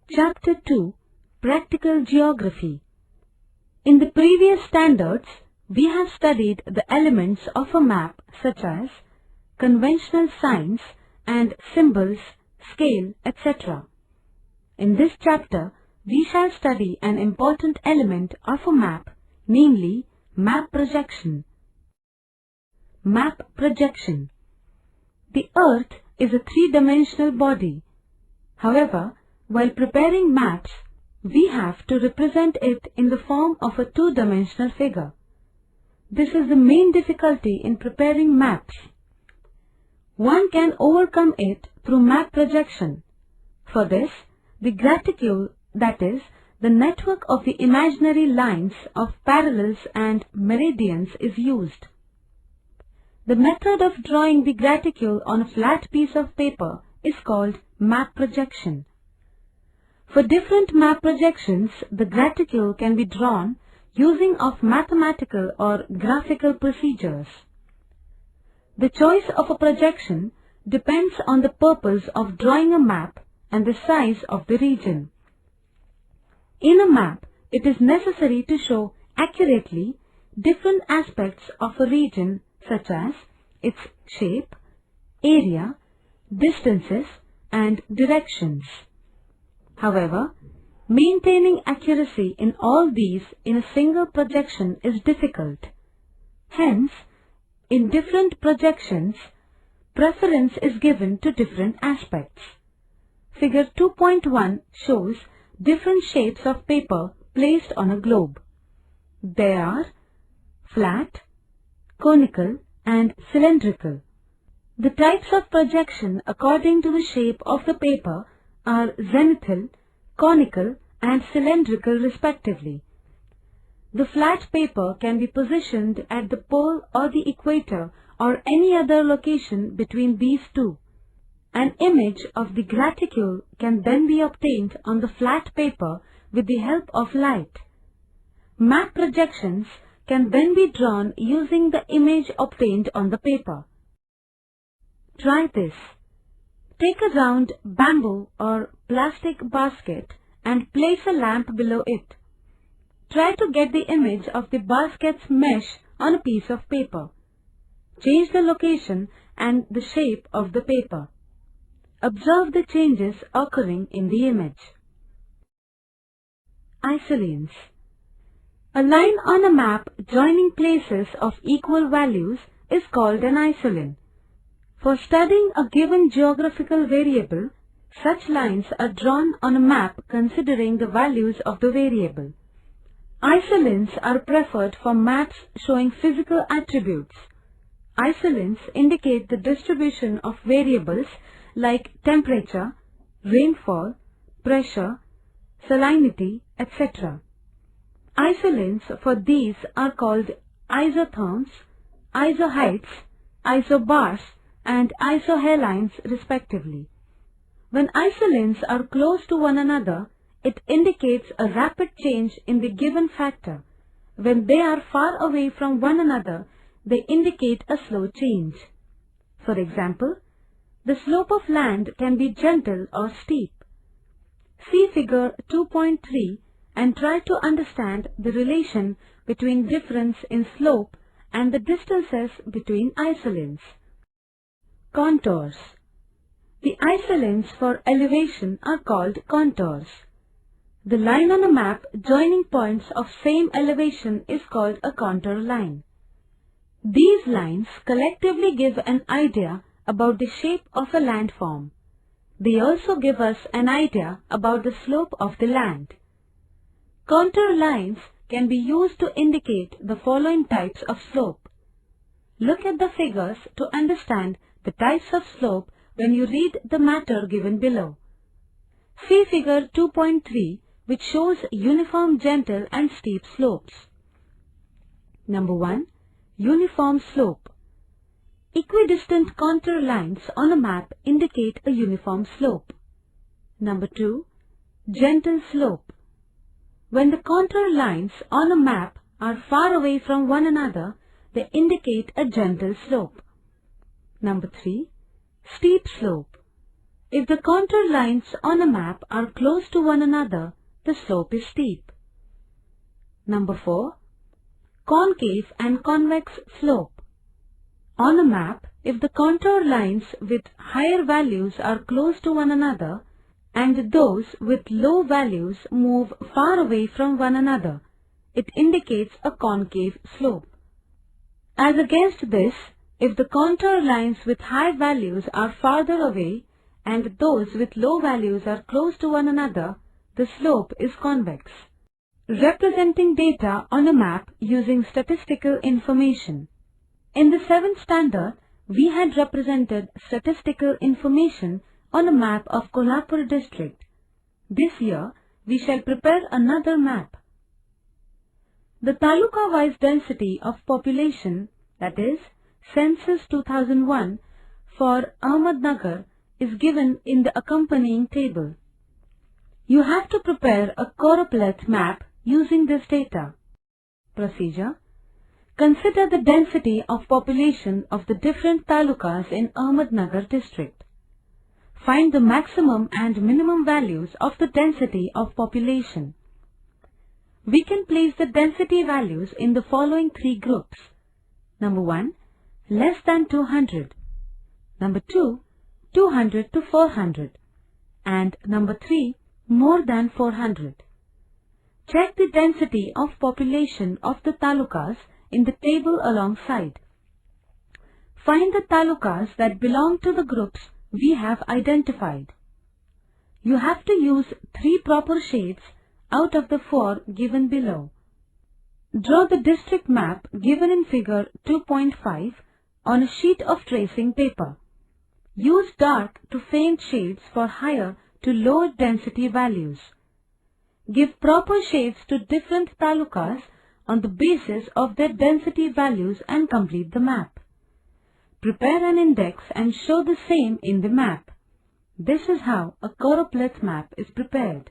Chapter 2, Practical Geography. In the previous standards, we have studied the elements of a map such as conventional signs and symbols, scale, etc. In this chapter, we shall study an important element of a map, namely map projection. Map projection. The Earth is a three-dimensional body. However, while preparing maps, we have to represent it in the form of a two-dimensional figure. This is the main difficulty in preparing maps. One can overcome it through map projection. For this, the graticule, that is, the network of the imaginary lines of parallels and meridians, is used. The method of drawing the graticule on a flat piece of paper is called map projection. For different map projections, the graticule can be drawn using of mathematical or graphical procedures. The choice of a projection depends on the purpose of drawing a map and the size of the region. In a map, it is necessary to show accurately different aspects of a region such as its shape, area, distances, and directions. However, maintaining accuracy in all these in a single projection is difficult. Hence, in different projections, preference is given to different aspects. Figure 2.1 shows different shapes of paper placed on a globe. They are flat, conical, and cylindrical. The types of projection according to the shape of the paper are zenithal, conical, and cylindrical respectively. The flat paper can be positioned at the pole or the equator or any other location between these two. An image of the graticule can then be obtained on the flat paper with the help of light. Map projections can then be drawn using the image obtained on the paper. Try this. Take a round bamboo or plastic basket and place a lamp below it. Try to get the image of the basket's mesh on a piece of paper. Change the location and the shape of the paper. Observe the changes occurring in the image. Isolines. A line on a map joining places of equal values is called an isoline. For studying a given geographical variable, such lines are drawn on a map considering the values of the variable. Isolines are preferred for maps showing physical attributes. Isolines indicate the distribution of variables like temperature, rainfall, pressure, salinity, etc. Isolines for these are called isotherms, isoheights, isobars, and isohalines respectively. When isolines are close to one another, it indicates a rapid change in the given factor. When they are far away from one another, they indicate a slow change. For example, the slope of land can be gentle or steep. See figure 2.3 and try to understand the relation between difference in slope and the distances between isolines. Contours. The isolines for elevation are called contours. The line on a map joining points of same elevation is called a contour line. These lines collectively give an idea about the shape of a landform. They also give us an idea about the slope of the land. Contour lines can be used to indicate the following types of slope. Look at the figures to understand the types of slope when you read the matter given below. See figure 2.3, which shows uniform gentle and steep slopes. Number 1. Uniform slope. Equidistant contour lines on a map indicate a uniform slope. Number 2. Gentle slope. When the contour lines on a map are far away from one another, they indicate a gentle slope. Number 3. Steep slope. If the contour lines on a map are close to one another, the slope is steep. Number 4. Concave and convex slope. On a map, if the contour lines with higher values are close to one another and those with low values move far away from one another, it indicates a concave slope. As against this, if the contour lines with high values are farther away and those with low values are close to one another, the slope is convex. Representing data on a map using statistical information. In the 7th standard, we had represented statistical information on a map of Kolhapur district. This year, we shall prepare another map. The taluka-wise density of population, that is, Census 2001, for Ahmednagar is given in the accompanying table. You have to prepare a choropleth map using this data. Procedure. Consider the density of population of the different talukas in Ahmednagar district. Find the maximum and minimum values of the density of population. We can place the density values in the following 3 groups. Number 1, less than 200. Number 2, 200 to 400. And number 3, more than 400. Check the density of population of the talukas in the table alongside. Find the talukas that belong to the groups we have identified. You have to use 3 proper shades out of the 4 given below. Draw the district map given in figure 2.5 on a sheet of tracing paper. Use dark to faint shades for higher to lower density values. Give proper shades to different talukas on the basis of their density values and complete the map. Prepare an index and show the same in the map. This is how a choropleth map is prepared.